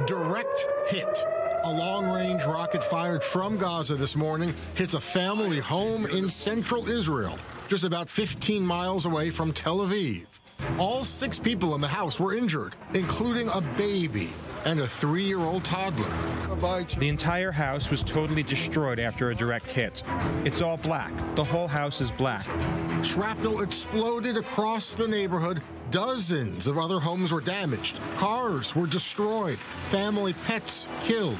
Direct hit. A long-range rocket fired from Gaza this morning hits a family home in central Israel, just about 15 miles away from Tel Aviv. All 6 people in the house were injured, including a baby and a 3-year-old toddler. The entire house was totally destroyed after a direct hit. It's all black. The whole house is black. Shrapnel exploded across the neighborhood. Dozens of other homes were damaged. Cars were destroyed. Family pets killed.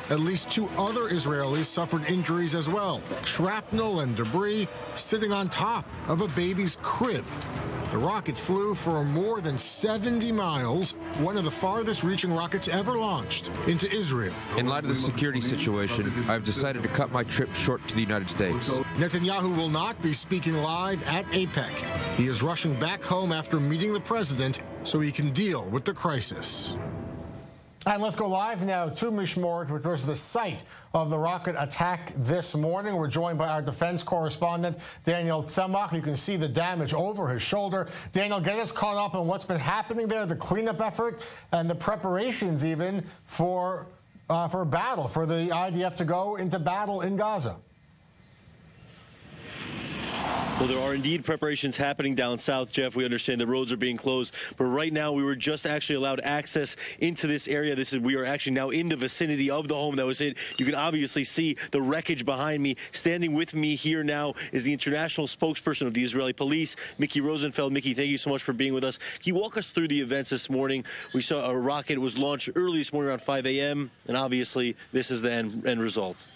At least 2 other Israelis suffered injuries as well. Shrapnel and debris sitting on top of a baby's crib. The rocket flew for more than 70 miles, one of the farthest reaching rockets ever launched into Israel. In light of the security situation, I've decided to cut my trip short to the United States. Netanyahu will not be speaking live at AIPAC. He is rushing back home after meeting the president so he can deal with the crisis. And let's go live now to Mishmeret, which was the site of the rocket attack this morning. We're joined by our defense correspondent, Daniel Tsemach. You can see the damage over his shoulder. Daniel, get us caught up on what's been happening there, the cleanup effort, and the preparations even for battle, for the IDF to go into battle in Gaza. Well, there are indeed preparations happening down south, Jeff. We understand the roads are being closed, but right now we were just actually allowed access into this area. We are actually now in the vicinity of the home that was hit. You can obviously see the wreckage behind me. Standing with me here now is the international spokesperson of the Israeli police, Mickey Rosenfeld. Mickey, thank you so much for being with us. Can you walk us through the events this morning? We saw a rocket was launched early this morning around 5 a.m., and obviously this is the end result.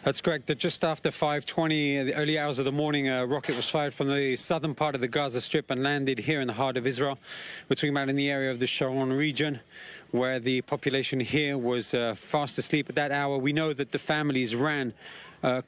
That's correct. Just after 5:20, the early hours of the morning, a rocket was fired from the southern part of the Gaza Strip and landed here in the heart of Israel. We're talking about in the area of the Sharon region, where the population here was fast asleep at that hour. We know that the families ran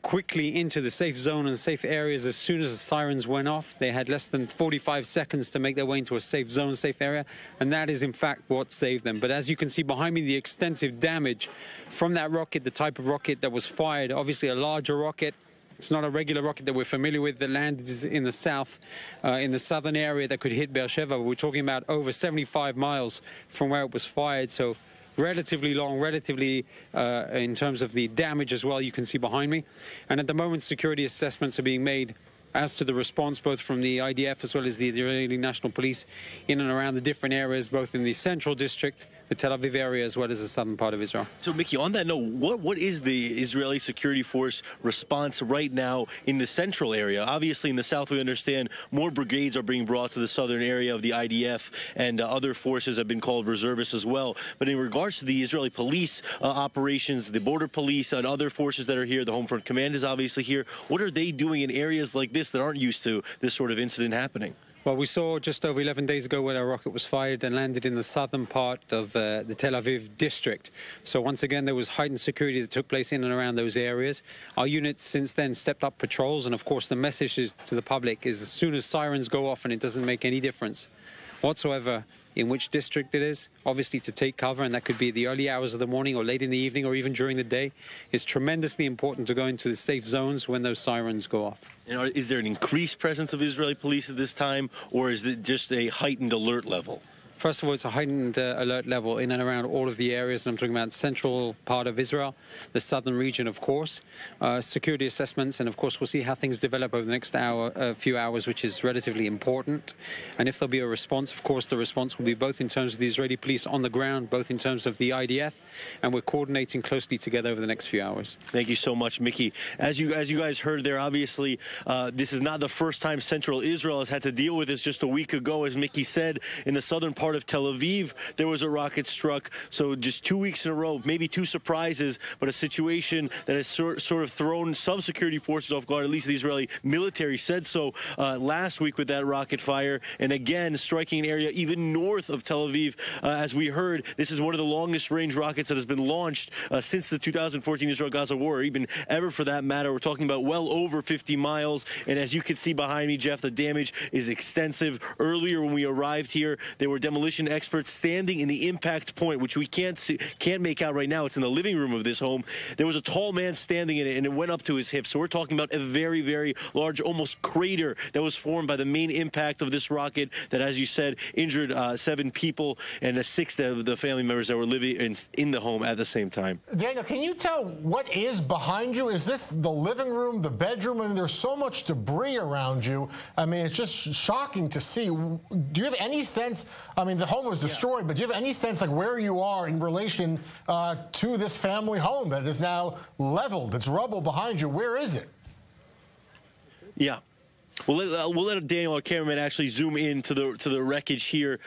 quickly into the safe zone and safe areas as soon as the sirens went off. They had less than 45 seconds to make their way into a safe zone, safe area, and that is in fact what saved them. But as you can see behind me, the extensive damage from that rocket, the type of rocket that was fired, obviously a larger rocket. It's not a regular rocket that we're familiar with that landed in the south, in the southern area that could hit Beersheba. We're talking about over 75 miles from where it was fired, so relatively long, relatively in terms of the damage as well, you can see behind me. And at the moment, security assessments are being made as to the response, both from the IDF as well as the Israeli National Police in and around the different areas, both in the central district, the Tel Aviv area, as well as the southern part of Israel. So, Mickey, on that note, what is the Israeli security force response right now in the central area? Obviously, in the south, we understand more brigades are being brought to the southern area of the IDF, and other forces have been called reservists as well. But in regards to the Israeli police operations, the border police and other forces that are here, the Home Front Command is obviously here. What are they doing in areas like this that aren't used to this sort of incident happening? Well, we saw just over 11 days ago where a rocket was fired and landed in the southern part of the Tel Aviv district. So once again, there was heightened security that took place in and around those areas. Our units since then stepped up patrols, and of course the message to the public is as soon as sirens go off, and it doesn't make any difference whatsoever in which district it is, obviously to take cover, and that could be the early hours of the morning or late in the evening or even during the day. It's tremendously important to go into the safe zones when those sirens go off. And is there an increased presence of Israeli police at this time, or is it just a heightened alert level? First of all, it's a heightened alert level in and around all of the areas. And I'm talking about the central part of Israel, the southern region, of course, security assessments. And, of course, we'll see how things develop over the next few hours, which is relatively important. And if there'll be a response, of course, the response will be both in terms of the Israeli police on the ground, both in terms of the IDF. And we're coordinating closely together over the next few hours. Thank you so much, Mickey. As you guys heard there, obviously, this is not the first time central Israel has had to deal with this. Just a week ago, as Mickey said, in the southern part of Tel Aviv, there was a rocket struck. So just 2 weeks in a row, maybe 2 surprises, but a situation that has sort of thrown some security forces off guard. At least the Israeli military said so last week with that rocket fire. And again, striking an area even north of Tel Aviv. As we heard, this is one of the longest range rockets that has been launched since the 2014 Israel-Gaza war, or even ever for that matter. We're talking about well over 50 miles. And as you can see behind me, Jeff, the damage is extensive. Earlier when we arrived here, there were demolitions demolition experts standing in the impact point, which we can't make out right now. It's in the living room of this home. There was a tall man standing in it, and it went up to his hips. So we're talking about a very, very large, almost crater that was formed by the main impact of this rocket that, as you said, injured 7 people and 6 of the family members that were living in the home at the same time. Daniel, can you tell what is behind you? Is this the living room, the bedroom? I mean, there's so much debris around you. I mean, it's just shocking to see. Do you have any sense? I mean, the home was destroyed, but do you have any sense like where you are in relation to this family home that is now leveled? It's rubble behind you. Where is it? Yeah. We'll let Daniel, our cameraman, actually zoom in to the wreckage here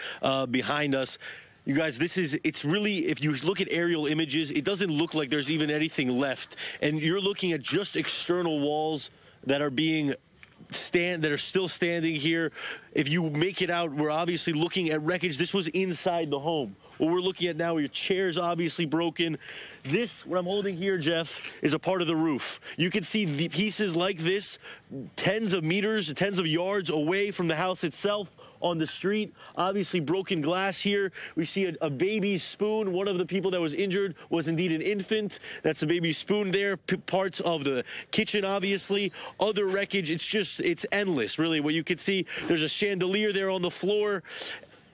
behind us. You guys, it's really, if you look at aerial images, it doesn't look like there's even anything left. And you're looking at just external walls that are still standing here. If you make it out, we're obviously looking at wreckage. This was inside the home. What we're looking at now, your chair's obviously broken. This, what I'm holding here, Jeff, is a part of the roof. You can see the pieces like this tens of meters, tens of yards away from the house itself. On the street, obviously broken glass here. We see a baby's spoon. One of the people that was injured was indeed an infant. That's a baby's spoon there. Parts of the kitchen, obviously. Other wreckage. It's endless, really. What you can see, there's a chandelier there on the floor.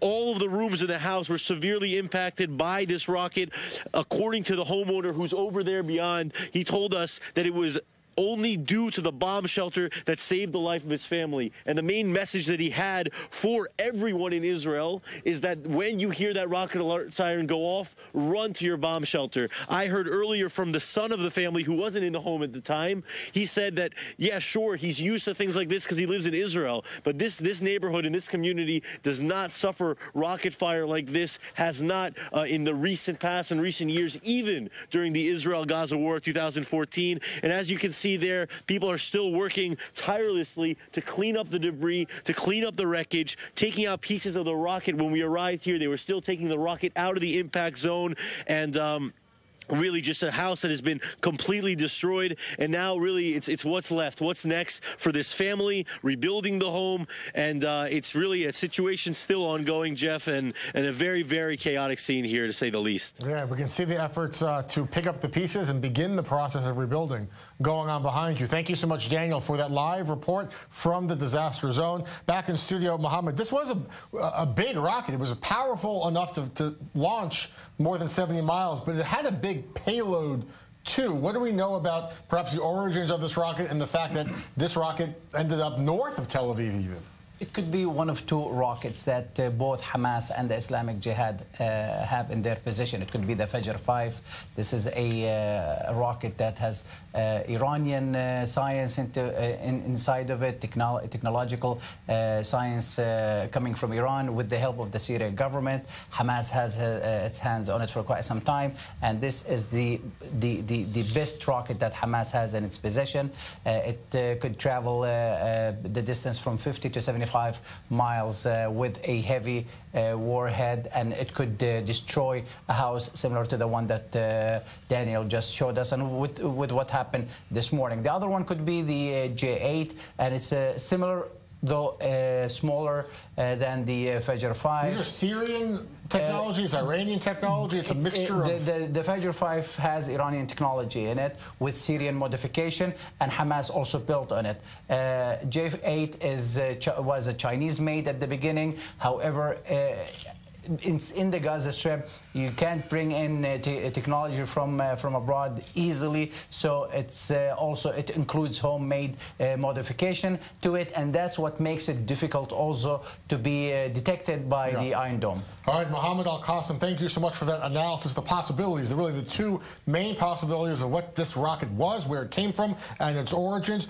All of the rooms in the house were severely impacted by this rocket. According to the homeowner who's over there beyond, he told us that it was only due to the bomb shelter that saved the life of his family. And the main message that he had for everyone in Israel is that when you hear that rocket alert siren go off, run to your bomb shelter. I heard earlier from the son of the family who wasn't in the home at the time. He said that, yeah, sure, he's used to things like this because he lives in Israel, but this neighborhood and this community does not suffer rocket fire like this, has not in the recent past and recent years, even during the Israel-Gaza war of 2014. And as you can see there, people are still working tirelessly to clean up the debris, to clean up the wreckage, taking out pieces of the rocket. When we arrived here, they were still taking the rocket out of the impact zone, and really just a house that has been completely destroyed. And now really it's what's left, what's next for this family, rebuilding the home. And it's really a situation still ongoing, Jeff, and a very, very chaotic scene here, to say the least. Yeah, we can see the efforts to pick up the pieces and begin the process of rebuilding going on behind you. Thank you so much, Daniel, for that live report from the disaster zone. Back in studio, Mohammad, this was a big rocket. It was powerful enough to launch more than 70 miles, but it had a big payload too. What do we know about perhaps the origins of this rocket and the fact that this rocket ended up north of Tel Aviv even? It could be one of 2 rockets that both Hamas and the Islamic Jihad have in their possession. It could be the Fajr 5. This is a rocket that has Iranian science inside of it, technological science coming from Iran with the help of the Syrian government. Hamas has its hands on it for quite some time, and this is the best rocket that Hamas has in its possession. It could travel the distance from 50 to 75 miles with a heavy warhead, and it could destroy a house similar to the one that Daniel just showed us, and with what happened this morning. The other one could be the J8, and it's similar, though smaller than the Fajr 5. These are Syrian technologies, Iranian technology. It's a mixture of... The Fajr 5 has Iranian technology in it with Syrian modification, and Hamas also built on it. J8 was a Chinese made at the beginning. However, in the Gaza Strip, you can't bring in technology from abroad easily, so it includes homemade modification to it, and that's what makes it difficult also to be detected by the Iron Dome. All right, Mohammad Al-Kassim, thank you so much for that analysis. The possibilities, really the 2 main possibilities of what this rocket was, where it came from, and its origins.